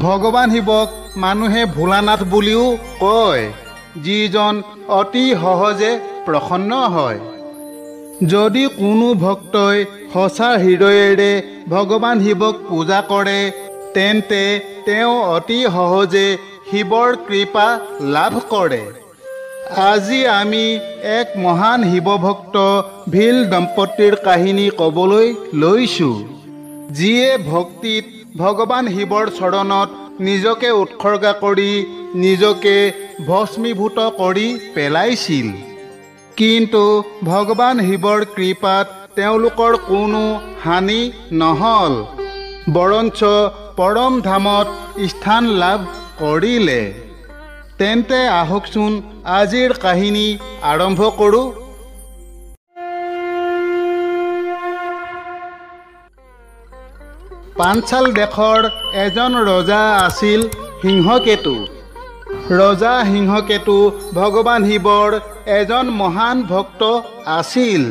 ভগৱান শিৱক মানুহে ভোলানাথ বুলিও কয়, যিজন অতি সহজে প্ৰসন্ন হয়। যদি কোনো ভক্তই সঁচা হৃদয়েৰে ভগৱান শিৱক পূজা কৰে, তেন্তে তেওঁ অতি সহজে শিৱৰ কৃপা লাভ কৰে। আজি আমি এক মহান শিৱভক্ত ভিল দম্পতীৰ কাহিনী ক'বলৈ লৈছোঁ, যিয়ে ভক্তিত ভগৱান শিৱৰ চৰণত নিজকে উৎসৰ্গা কৰি নিজকে ভস্মীভূত কৰি পেলাইছিল। কিন্তু ভগৱান শিৱৰ কৃপাত তেওঁলোকৰ কোনো হানি নহ'ল, বৰঞ্চ পৰম ধামত স্থান লাভ কৰিলে। তেন্তে আহকচোন আজিৰ কাহিনী আৰম্ভ কৰোঁ। পাঞ্চাল দেশৰ এজন ৰজা আছিল সিংহকেতু। ৰজা সিংহকেতু ভগৱান শিৱৰ এজন মহান ভক্ত আছিল।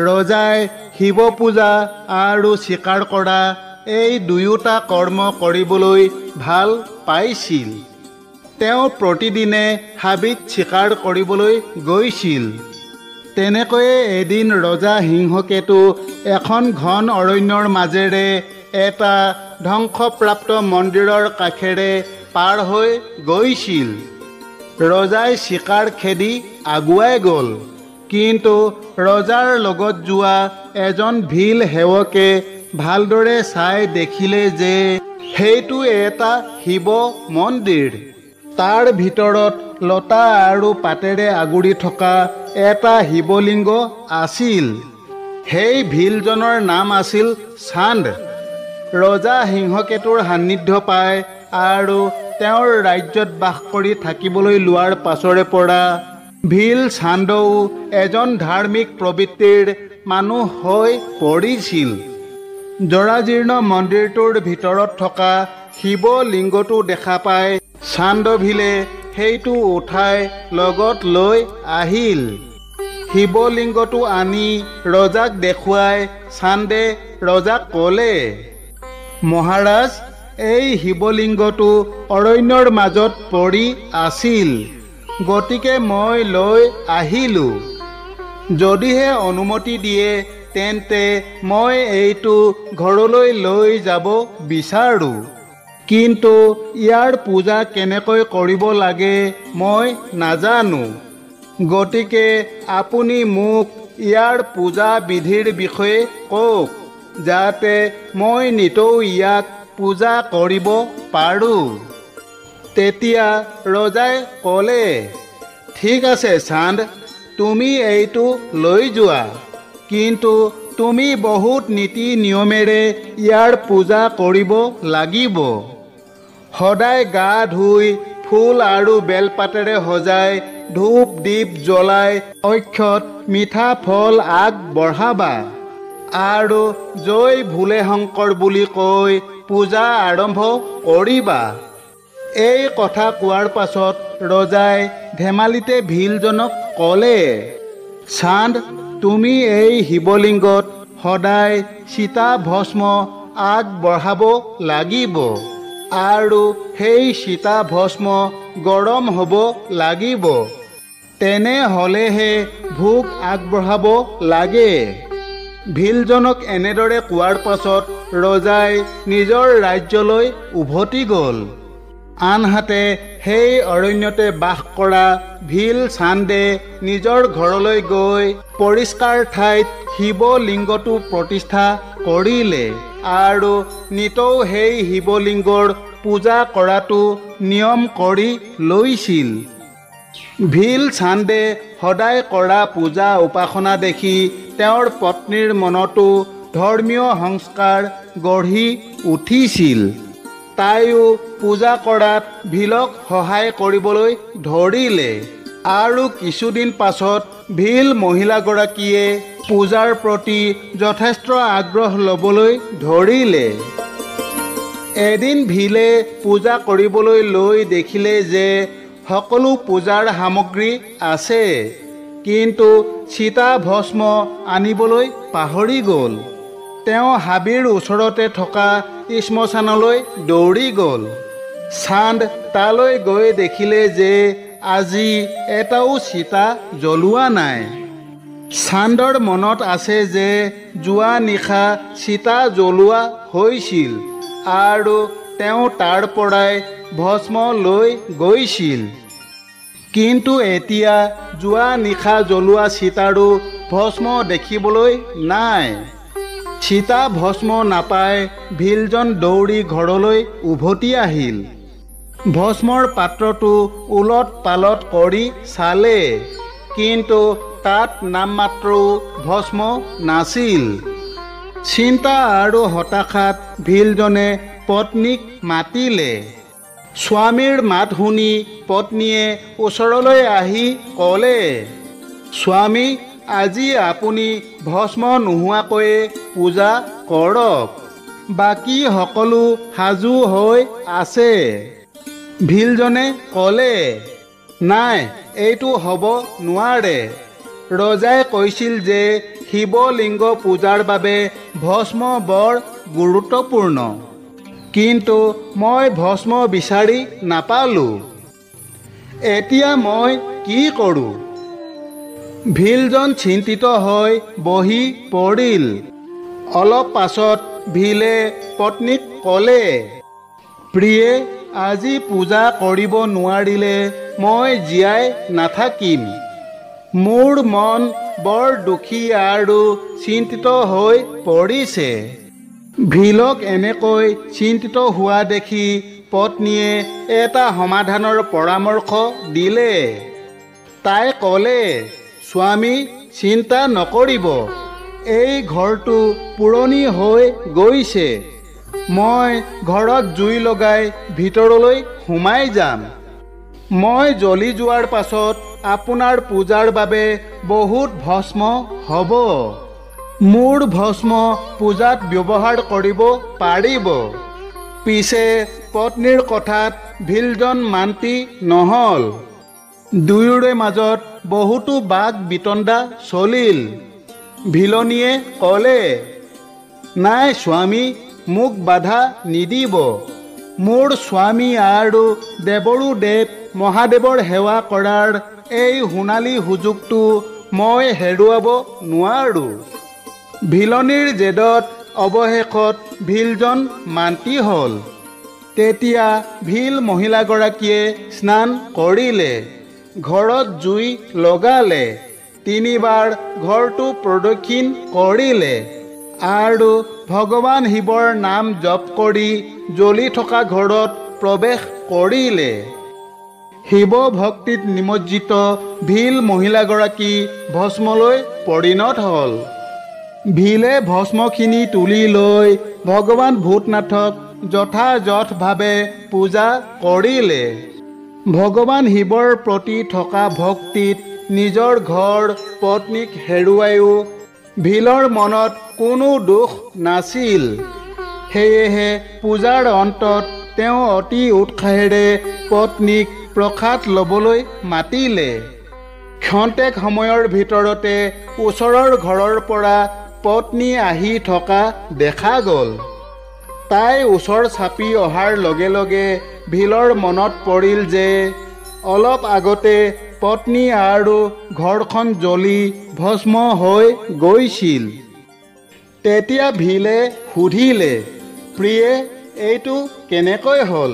ৰজাই শিৱ পূজা আৰু চিকাৰ কৰা এই দুয়োটা কৰ্ম কৰিবলৈ ভাল পাইছিল। তেওঁ প্ৰতিদিনে হাবিত চিকাৰ কৰিবলৈ গৈছিল। তেনেকৈয়ে এদিন ৰজা সিংহকেতু এখন ঘন অৰণ্যৰ মাজেৰে এটা ধ্বংসপ্ৰাপ্ত মন্দিৰৰ কাষেৰে পাৰ হৈ গৈছিল। ৰজাই চিকাৰ খেদি আগুৱাই গ'ল, কিন্তু ৰজাৰ লগত যোৱা এজন ভিল সেৱকে ভালদৰে চাই দেখিলে যে সেইটো এটা শিৱ মন্দিৰ। তাৰ ভিতৰত লতা আৰু পাতেৰে আগুৰি থকা এটা শিৱলিংগ আছিল। সেই ভিলজনৰ নাম আছিল চান্দ। ৰজা সিংহকেতুৰ সান্নিধ্য পায় আৰু তেওঁৰ ৰাজ্যত বাস কৰি থাকিবলৈ লোৱাৰ পাছৰে পৰা ভিল চান্দও এজন ধাৰ্মিক প্ৰবৃত্তিৰ মানুহ হৈ পৰিছিল। জৰাজীৰ্ণ মন্দিৰটোৰ ভিতৰত থকা শিৱলিংগটো দেখা পাই চান্দভিলে সেইটো উঠাই লগত লৈ আহিল। শিৱলিংগটো আনি ৰজাক দেখুৱাই চান্দে ৰজাক ক'লে, মহাৰাজ, এই শিৱলিংগটো অৰণ্যৰ মাজত পৰি আছিল, গতিকে মই লৈ আহিলোঁ। যদিহে অনুমতি দিয়ে তেন্তে মই এইটো ঘৰলৈ লৈ যাব বিচাৰোঁ। কিন্তু ইয়াৰ পূজা কেনেকৈ কৰিব লাগে মই নাজানো, গতিকে আপুনি মোক ইয়াৰ পূজা বিধিৰ বিষয়ে কওক, যাতে মই নিতৌ ইয়াক পূজা কৰিব পাৰোঁ। তেতিয়া ৰজাই ক'লে, ঠিক আছে চান্দ, তুমি এইটো লৈ যোৱা, কিন্তু তুমি বহুত নীতি নিয়মেৰে ইয়াৰ পূজা কৰিব লাগিব। সদায় গা ধুই ফুল আৰু বেলপাতেৰে সজাই ধূপ দীপ জ্বলাই অক্ষত মিঠা ফল আগবঢ়াবা আৰু জয় ভোলে শংকৰ বুলি কৈ পূজা আৰম্ভ কৰিবা। এই কথা কোৱাৰ পাছত ৰজাই ধেমালিতে ভিলজনক ক'লে, চান্দ, তুমি এই শিৱলিংগত সদায় চিতা ভস্ম আগবঢ়াব লাগিব আৰু সেই চিতা ভস্ম গৰম হ'ব লাগিব, তেনেহ'লেহে ভোগ আগবঢ়াব লাগে। ভিলজনক এনেদৰে কোৱাৰ পাছত ৰজাই নিজৰ ৰাজ্যলৈ উভতি গ'ল। আনহাতে সেই অৰণ্যতে বাস কৰা ভিল চান্দে নিজৰ ঘৰলৈ গৈ পৰিষ্কাৰ ঠাইত শিৱলিংগটো প্ৰতিষ্ঠা কৰিলে আৰু নিতৌ সেই শিৱলিংগৰ পূজা কৰাটো নিয়ম কৰি লৈছিল। ভিল চান্দে সদায় কৰা পূজা উপাসনা দেখি তেওঁৰ পত্নীৰ মনতো ধৰ্মীয় সংস্কাৰ গঢ়ি উঠিছিল। তাইও পূজা কৰাত ভিলক সহায় কৰিবলৈ ধৰিলে আৰু কিছুদিন পাছত ভিল মহিলাগৰাকীয়ে পূজাৰ প্ৰতি যথেষ্ট আগ্ৰহ ল'বলৈ ধৰিলে। এদিন ভিলে পূজা কৰিবলৈ লৈ দেখিলে যে সকলো পূজাৰ সামগ্ৰী আছে, কিন্তু চিতা ভস্ম আনিবলৈ পাহৰি গ'ল। তেওঁ হাবিৰ ওচৰতে থকা শ্মশানলৈ দৌৰি গ'ল। চান্দ তালৈ গৈ দেখিলে যে আজি এটাও চিতা জ্বলোৱা নাই। চান্দৰ মনত আছে যে যোৱা নিশা চিতা জ্বলোৱা হৈছিল আৰু তেওঁ তাৰ পৰাই ভস্ম লৈ গৈছিল। কিন্তু এতিয়া যোৱা নিশা জ্বলোৱা চিতাৰো ভস্ম দেখিবলৈ নাই। চিতা ভস্ম নাপাই ভিলজন দৌৰি ঘৰলৈ উভতি আহিল। ভস্মৰ পাত্ৰটো ওলট পালট কৰি চালে, কিন্তু তাত নামমাত্ৰও ভস্ম নাছিল। চিন্তা আৰু হতাশাত ভিলজনে পত্নীক মাতিলে। স্বামীৰ মাত শুনি পত্নীয়ে ওচৰলৈ আহি ক'লে, স্বামী, আজি আপুনি ভস্ম নোহোৱাকৈয়ে পূজা কৰক, বাকী সকলো সাজু হৈ আছে। ভিলজনে ক'লে, নাই, এইটো হ'ব নোৱাৰে। ৰজাই কৈছিল যে শিৱলিংগ পূজাৰ বাবে ভস্ম বৰ গুৰুত্বপূৰ্ণ, কিন্তু মই ভস্ম বিচাৰি নাপালোঁ। এতিয়া মই কি কৰোঁ? ভিলজন চিন্তিত হৈ বহি পৰিল। অলপ পাছত ভিলে পত্নীক ক'লে, প্ৰিয়ে, আজি পূজা কৰিব নোৱাৰিলে মই জীয়াই নাথাকিম। মোৰ মন বৰ দুখী আৰু চিন্তিত হৈ পৰিছে। ভিলক এনেকৈ চিন্তিত হোৱা দেখি পত্নীয়ে এটা সমাধানৰ পৰামৰ্শ দিলে। তাই ক'লে, স্বামী, চিন্তা নকৰিব, এই ঘৰটো পুৰণি হৈ গৈছে। মই ঘৰত জুই লগাই ভিতৰলৈ সোমাই যাম। মই জ্বলি যোৱাৰ পাছত আপোনাৰ পূজাৰ বাবে বহুত ভস্ম হ'ব। মোৰ ভস্ম পূজাত ব্যৱহাৰ কৰিব পাৰিব। পিছে পত্নীৰ কথাত ভিলজন মান্তি নহ'ল। দুয়োৰে মাজত বহুতো বাক বিতণ্ডা চলিল। ভিলনীয়ে ক'লে, নাই স্বামী, মোক বাধা নিদিব। মোৰ স্বামী আৰু দেৱৰো দেৱ মহাদেৱৰ সেৱা কৰাৰ এই সোণালী সুযোগটো মই হেৰুৱাব নোৱাৰোঁ। ভিলনীৰ জেদত অৱশেষত ভিলজন মান্তি হ'ল। তেতিয়া ভিল মহিলাগৰাকীয়ে স্নান কৰিলে, ঘৰত জুই লগালে, 3 বাৰ ঘৰটো প্ৰদক্ষিণ কৰিলে আৰু ভগৱান শিৱৰ নাম জপ কৰি জ্বলি থকা ঘৰত প্ৰৱেশ কৰিলে। শিৱ ভক্তিত নিমজ্জিত ভিল মহিলাগৰাকী ভস্মলৈ পৰিণত হ'ল। ভিলে ভস্মখিনি তুলি লৈ ভগৱান ভূতনাথক যথাযথভাৱে পূজা কৰিলে। ভগৱান শিৱৰ প্ৰতি থকা ভক্তিত নিজৰ ঘৰ পত্নীক হেৰুৱাইও ভিলৰ মনত কোনো দুখ নাছিল। সেয়েহে পূজাৰ অন্তত তেওঁ অতি উৎসাহেৰে পত্নীক প্ৰসাদ ল'বলৈ মাতিলে। ক্ষন্তেক সময়ৰ ভিতৰতে ওচৰৰ ঘৰৰ পৰা পত্নী আহি থকা দেখা গ'ল। তাই ওচৰ চাপি অহাৰ লগে লগে ভিলৰ মনত পৰিল যে অলপ আগতে পত্নী আৰু ঘৰখন জ্বলি ভস্ম হৈ গৈছিল। তেতিয়া ভিলে সুধিলে, প্ৰিয়ে, এইটো কেনেকৈ হ'ল?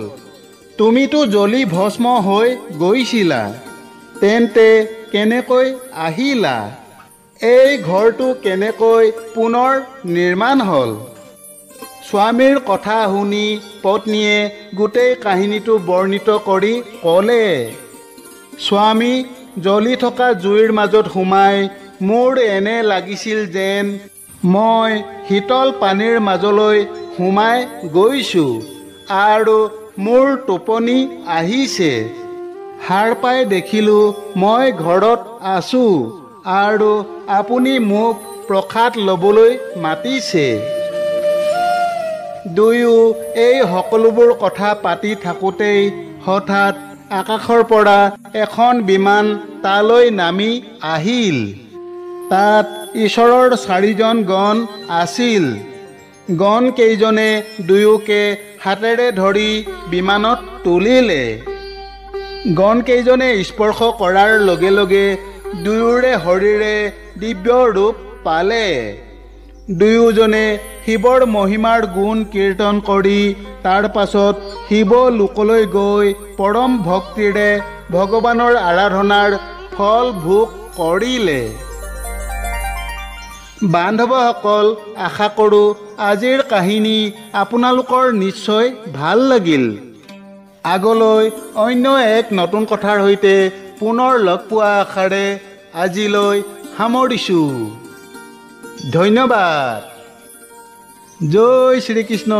তুমিতো জ্বলি ভস্ম হৈ গৈছিলা, তেন্তে কেনেকৈ আহিলা? এই ঘৰটো কেনেকৈ পুনৰ নিৰ্মাণ হ'ল? স্বামীৰ কথা শুনি পত্নীয়ে গোটেই কাহিনীটো বৰ্ণিত কৰি ক'লে, স্বামী, জ্বলি থকা জুইৰ মাজত সোমাই মোৰ এনে লাগিছিল যেন মই শীতল পানীৰ মাজলৈ সোমাই গৈছোঁ আৰু মোৰ টোপনি আহিছে। সাৰ পাই দেখিলোঁ মই ঘৰত আছোঁ আৰু আপুনি মোক প্ৰসাদ ল'বলৈ মাতিছে। দুয়ো এই সকলোবোৰ কথা পাতি থাকোঁতেই হঠাৎ আকাশৰ পৰা এখন বিমান তালৈ নামি আহিল। তাত ঈশ্বৰৰ 4জন গণ আছিল। গণ কেইজনে দুয়োকে হাতেৰে ধৰি বিমানত তুলিলে। গণ কেইজনে স্পৰ্শ কৰাৰ লগে লগে দুয়োৰে শৰীৰে দিব্য ৰূপ পালে। দুয়োজনে শিৱৰ মহিমাৰ গুণ কীৰ্তন কৰি তাৰ পাছত শিৱ লোকলৈ গৈ পৰম ভক্তিৰে ভগৱানৰ আৰাধনাৰ ফল ভোগ কৰিলে। বান্ধৱসকল, আশা কৰোঁ আজিৰ কাহিনী আপোনালোকৰ নিশ্চয় ভাল লাগিল। আগলৈ অন্য এক নতুন কথাৰ সৈতে পুনৰ লগ পোৱা আশাৰে আজিলৈ সামৰিছোঁ। ধন্যবাদ। জয় শ্ৰীকৃষ্ণ।